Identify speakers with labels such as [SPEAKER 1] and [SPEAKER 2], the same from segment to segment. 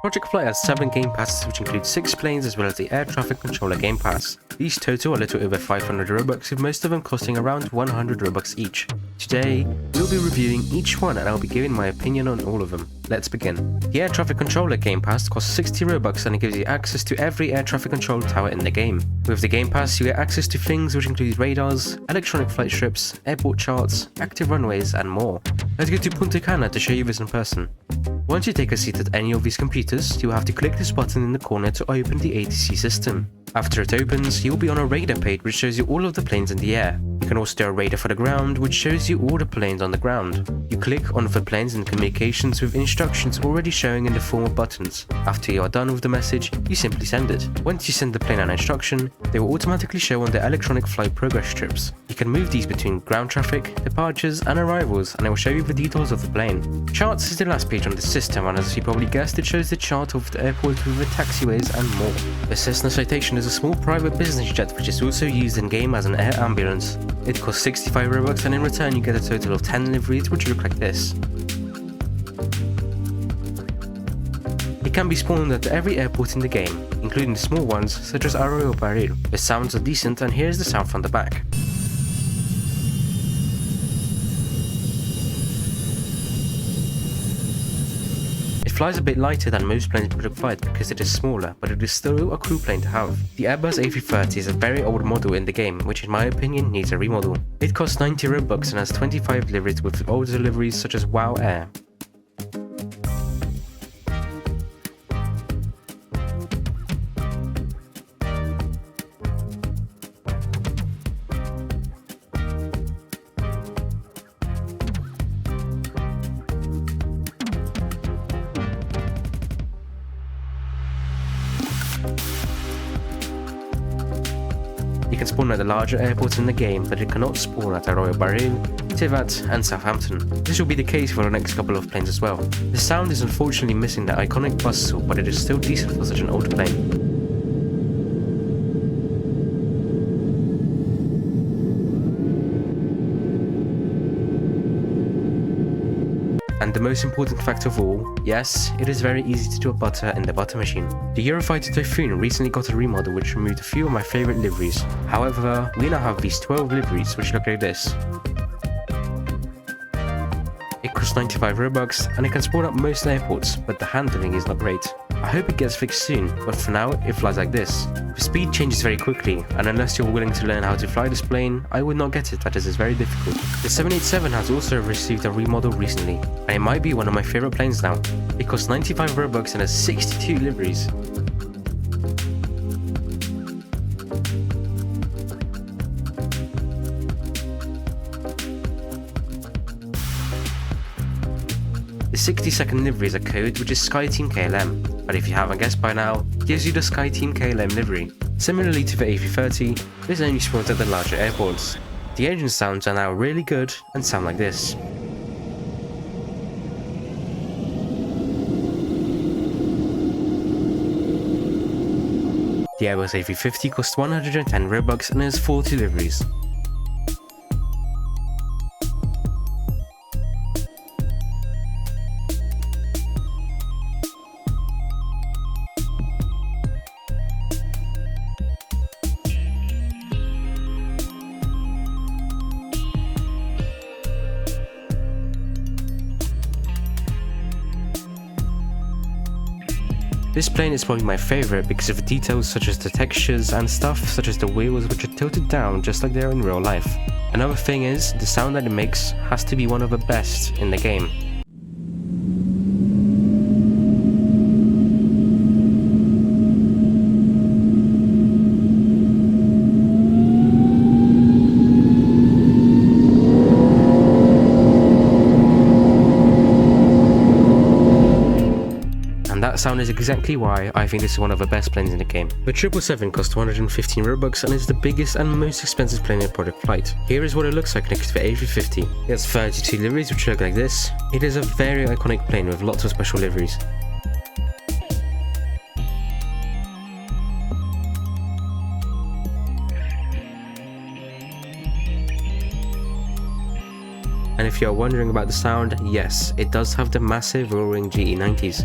[SPEAKER 1] Project Flight has 7 game passes, which include 6 planes as well as the air traffic controller game pass. These total a little over 500 Robux, with most of them costing around 100 Robux each. Today, we'll be reviewing each one and I'll be giving my opinion on all of them. Let's begin. The air traffic controller game pass costs 60 Robux and it gives you access to every air traffic control tower in the game. With the game pass, you get access to things which include radars, electronic flight strips, airport charts, active runways, and more. Let's go to Punta Cana to show you this in person. Once you take a seat at any of these computers, you will have to click this button in the corner to open the ATC system. After it opens, you'll be on a radar page which shows you all of the planes in the air. You can also do a radar for the ground, which shows you all the planes on the ground. You click on the planes in communications with instructions already showing in the form of buttons. After you are done with the message, you simply send it. Once you send the plane an instruction, they will automatically show on the electronic flight progress strips. You can move these between ground traffic, departures, and arrivals, and it will show you the details of the plane. Charts is the last page on the system, and as you probably guessed, it shows the chart of the airport with the taxiways and more. The Cessna Citation is a small private business jet which is also used in game as an air ambulance. It costs 65 Robux and in return you get a total of 10 liveries which look like this. It can be spawned at every airport in the game, including the small ones such as Arroyo Barril. The sounds are decent and here's the sound from the back. It flies a bit lighter than most planes in Project Flight because it is smaller, but it is still a cool plane to have. The Airbus A330 is a very old model in the game, which in my opinion needs a remodel. It costs 90 Robux and has 25 liveries with older liveries such as WOW Air. It can spawn at the larger airports in the game, but it cannot spawn at Arroyo Barril, Tivat, and Southampton. This will be the case for the next couple of planes as well. The sound is unfortunately missing the iconic buzzsaw, but it is still decent for such an old plane. And the most important fact of all, yes, it is very easy to do a butter in the butter machine. The Eurofighter Typhoon recently got a remodel which removed a few of my favourite liveries. However, we now have these 12 liveries which look like this. It costs 95 Robux and it can spawn at most airports, but the handling is not great. I hope it gets fixed soon, but for now it flies like this. The speed changes very quickly, and unless you're willing to learn how to fly this plane, I would not get it as it is very difficult. The 787 has also received a remodel recently, and it might be one of my favourite planes now. It costs 95 Robux and has 62 liveries. The 60-second livery is a code which is SkyTeam KLM, but if you haven't guessed by now, it gives you the SkyTeam KLM livery. Similarly to the A330, this only spawns at the larger airports. The engine sounds are now really good and sound like this. The Airbus A350 costs 110 Robux and has 40 liveries. This plane is probably my favourite because of the details such as the textures and stuff such as the wheels which are tilted down just like they are in real life. Another thing is, the sound that it makes has to be one of the best in the game. That sound is exactly why I think this is one of the best planes in the game. The 777 costs 215 Robux and is the biggest and most expensive plane in Project Flight. Here is what it looks like next to the A350. It has 32 liveries which look like this. It is a very iconic plane with lots of special liveries. And if you're wondering about the sound, yes, it does have the massive roaring GE90s.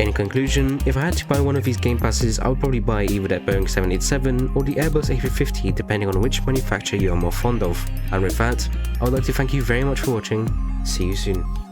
[SPEAKER 1] In conclusion, if I had to buy one of these Game Passes, I would probably buy either that Boeing 787 or the Airbus A350 depending on which manufacturer you are more fond of. And with that, I would like to thank you very much for watching. See you soon.